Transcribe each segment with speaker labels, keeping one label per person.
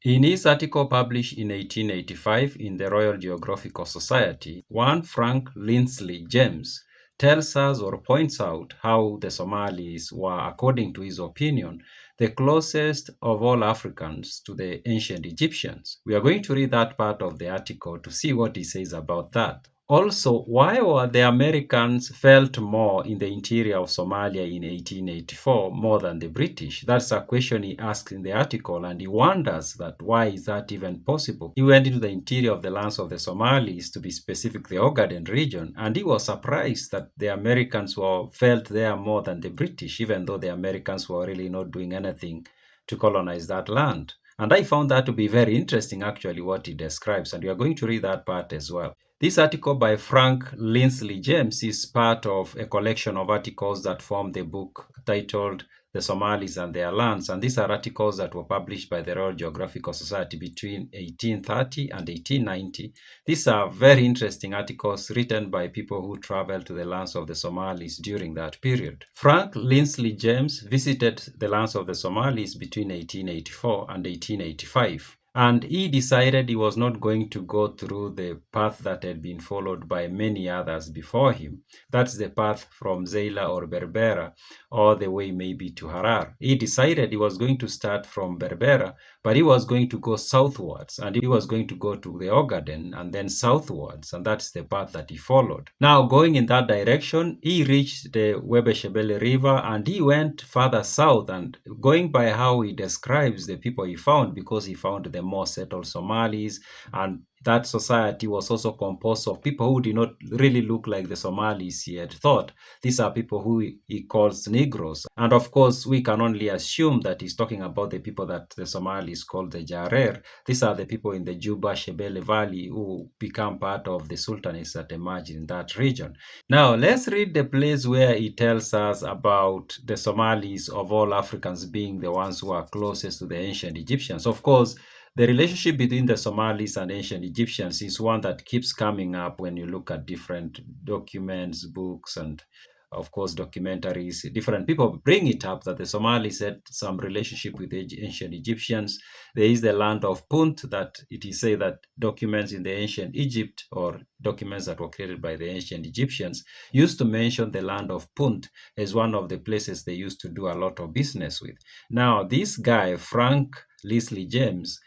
Speaker 1: In his article published in 1885 in the Royal Geographical Society, one Frank Linsly James tells us or points out how the Somalis were, according to his opinion, the closest of all Africans to the ancient Egyptians. We are going to read that part of the article to see what he says about that. Also, why were the Americans felt more in the interior of Somalia in 1884 more than the British? That's a question he asks in the article, and he wonders that why is that even possible? He went into the interior of the lands of the Somalis, to be specific, the Ogaden region, and he was surprised that the Americans were felt there more than the British, even though the Americans were really not doing anything to colonize that land. And I found that to be very interesting, actually, what he describes, and we are going to read that part as well. This article by Frank Linsly James is part of a collection of articles that form the book titled The Somalis and Their Lands, and these are articles that were published by the Royal Geographical Society between 1830 and 1890. These are very interesting articles written by people who traveled to the lands of the Somalis during that period. Frank Linsly James visited the lands of the Somalis between 1884 and 1885. And he decided he was not going to go through the path that had been followed by many others before him. That's the path from Zeila or Berbera all the way maybe to Harar. He decided he was going to start from Berbera, but he was going to go southwards, and he was going to go to the Ogaden and then southwards, and that's the path that he followed. Now, going in that direction, he reached the Webeshebele River, and he went further south, and going by how he describes the people he found, because he found the more settled Somalis, and that society was also composed of people who did not really look like the Somalis he had thought. These are people who he calls Negroes. And of course, we can only assume that he's talking about the people that the Somalis call the Jarer. These are the people in the Juba Shebele Valley who become part of the sultanates that emerged in that region. Now, let's read the place where he tells us about the Somalis of all Africans being the ones who are closest to the ancient Egyptians. Of course, the relationship between the Somalis and ancient Egyptians is one that keeps coming up when you look at different documents, books, and of course documentaries. Different people bring it up that the Somalis had some relationship with the ancient Egyptians. There is the land of Punt that it is said that documents in the ancient Egypt, or documents that were created by the ancient Egyptians, used to mention the land of Punt as one of the places they used to do a lot of business with. Now, this guy, Frank Linsly James,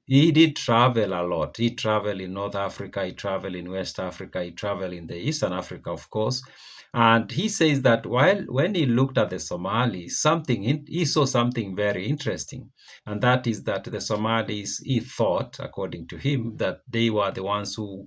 Speaker 1: he did travel a lot. He traveled in North Africa, he traveled in West Africa, he traveled in the Eastern Africa, of course. And he says that when he looked at the Somalis, he saw something very interesting. And that is that the Somalis, he thought, according to him, that they were the ones who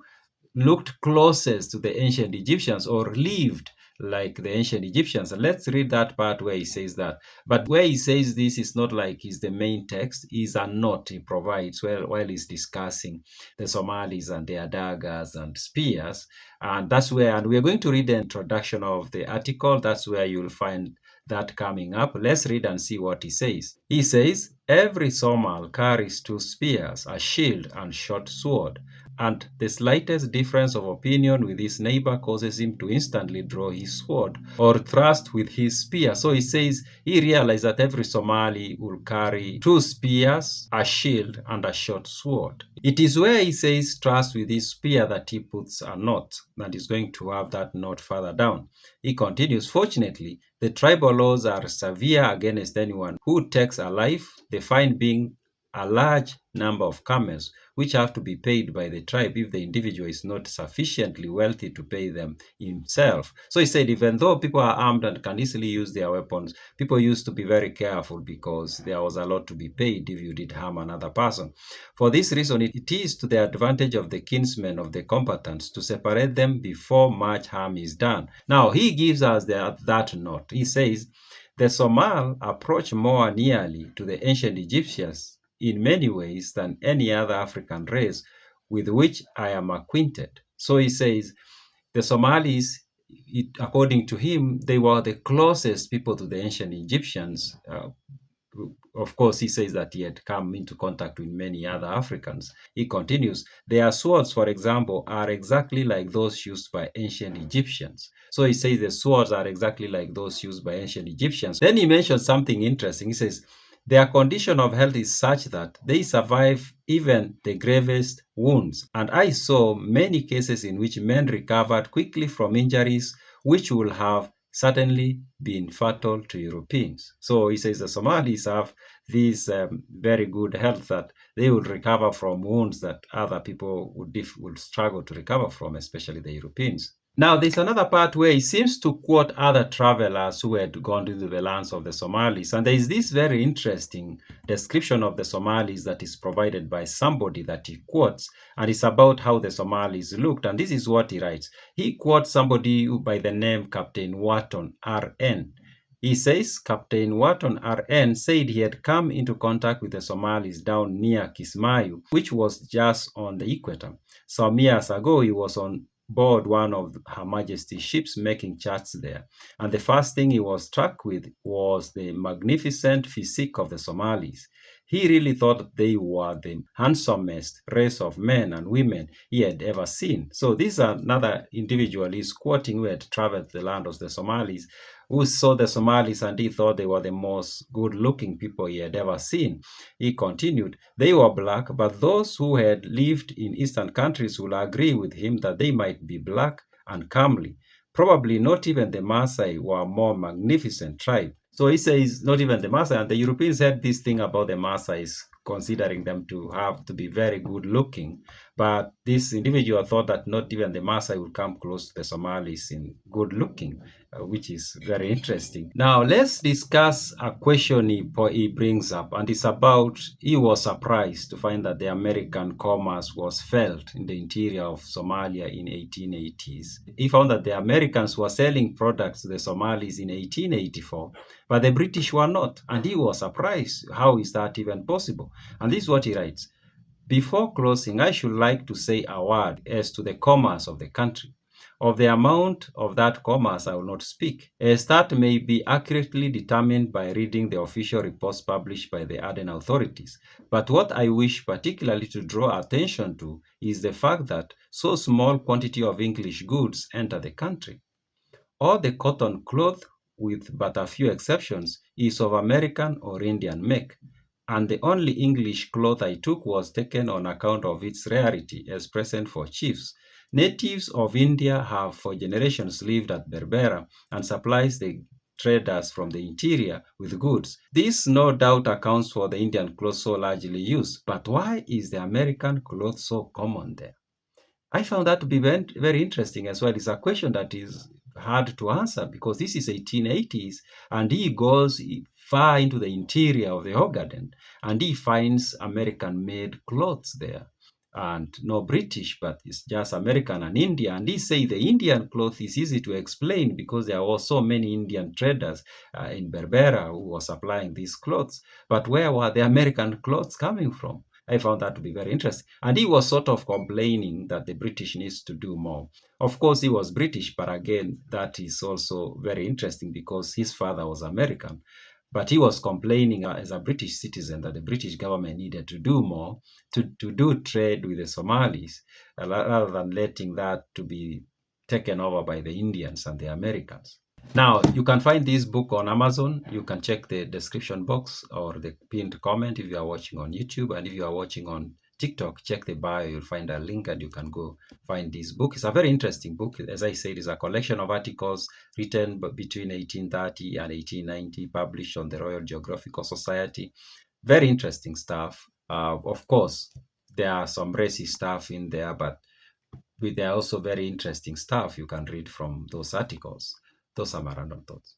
Speaker 1: looked closest to the ancient Egyptians, or lived like the ancient Egyptians. And let's read that part where he says that. But where he says this is not like he's the main text, is a note he provides while he's discussing the Somalis and their daggers and spears. And that's where, and we're going to read the introduction of the article. That's where you'll find that coming up. Let's read and see what he says. He says, every Somal carries two spears, a shield and short sword, and the slightest difference of opinion with his neighbor causes him to instantly draw his sword or thrust with his spear. So he says he realized that every Somali will carry two spears, a shield, and a short sword. It is where he says thrust with his spear that he puts a knot, and is going to have that knot further down. He continues, fortunately, the tribal laws are severe against anyone who takes a life, the fine being a large number of camels, which have to be paid by the tribe if the individual is not sufficiently wealthy to pay them himself. So he said, even though people are armed and can easily use their weapons, people used to be very careful because there was a lot to be paid if you did harm another person. For this reason, it is to the advantage of the kinsmen of the combatants to separate them before much harm is done. Now, he gives us that note. He says, the Somal approach more nearly to the ancient Egyptians in many ways than any other African race with which I am acquainted. So he says the Somalis, according to him, they were the closest people to the ancient Egyptians. Of course, he says that he had come into contact with many other Africans. He continues, their swords, for example, are exactly like those used by ancient Egyptians. So he says the swords are exactly like those used by ancient Egyptians. Then he mentions something interesting. He says, Their condition of health is such that they survive even the gravest wounds. And I saw many cases in which men recovered quickly from injuries which would have certainly been fatal to Europeans. So he says the Somalis have this very good health that they would recover from wounds that other people would struggle to recover from, especially the Europeans. Now, there's another part where he seems to quote other travelers who had gone to the lands of the Somalis. And there is this very interesting description of the Somalis that is provided by somebody that he quotes, and it's about how the Somalis looked. And this is what he writes. He quotes somebody by the name Captain Wharton, R.N. He says Captain Wharton R.N. said he had come into contact with the Somalis down near Kismayu, which was just on the equator. Some years ago, he was on board one of Her Majesty's ships making charts there. And the first thing he was struck with was the magnificent physique of the Somalis. He really thought they were the handsomest race of men and women he had ever seen. So this is another individual he's quoting who had traveled the land of the Somalis, who saw the Somalis and he thought they were the most good-looking people he had ever seen. He continued, they were black, but those who had lived in eastern countries will agree with him that they might be black and comely. Probably not even the Maasai were a more magnificent tribe. So he says not even the Maasai, and the Europeans had this thing about the Maasais, considering them to be very good looking. But this individual thought that not even the Maasai would come close to the Somalis in good looking, which is very interesting. Now let's discuss a question he brings up, and it's about he was surprised to find that the American commerce was felt in the interior of Somalia in 1880s. He found that the Americans were selling products to the Somalis in 1884, but the British were not, and he was surprised. How is that even possible? And this is what he writes. Before closing, I should like to say a word as to the commerce of the country. Of the amount of that commerce I will not speak, as that may be accurately determined by reading the official reports published by the Aden authorities. But what I wish particularly to draw attention to is the fact that so small quantity of English goods enter the country. All the cotton cloth, with but a few exceptions, is of American or Indian make, and the only English cloth I took was taken on account of its rarity as present for chiefs. Natives of India have for generations lived at Berbera and supplies the traders from the interior with goods. This no doubt accounts for the Indian cloth so largely used, but why is the American cloth so common there? I found that to be very, very interesting as well. It's a question that is hard to answer because this is 1880s and he goes far into the interior of the Ogaden and he finds American-made clothes there and no British, but it's just American and India. And he say the Indian cloth is easy to explain because there were so many Indian traders in Berbera who were supplying these clothes. But where were the American clothes coming from? I found that to be very interesting. And he was sort of complaining that the British needs to do more. Of course, he was British, but again, that is also very interesting because his father was American. But he was complaining as a British citizen that the British government needed to do more to do trade with the Somalis rather than letting that to be taken over by the Indians and the Americans. Now, you can find this book on Amazon. You can check the description box or the pinned comment if you are watching on YouTube. And if you are watching on TikTok, check the bio. You'll find a link and you can go find this book. It's a very interesting book. As I said, it's a collection of articles written between 1830 and 1890, published on the Royal Geographical Society. Very interesting stuff. Of course, there are some racist stuff in there, but there are also very interesting stuff you can read from those articles. Those are my random thoughts.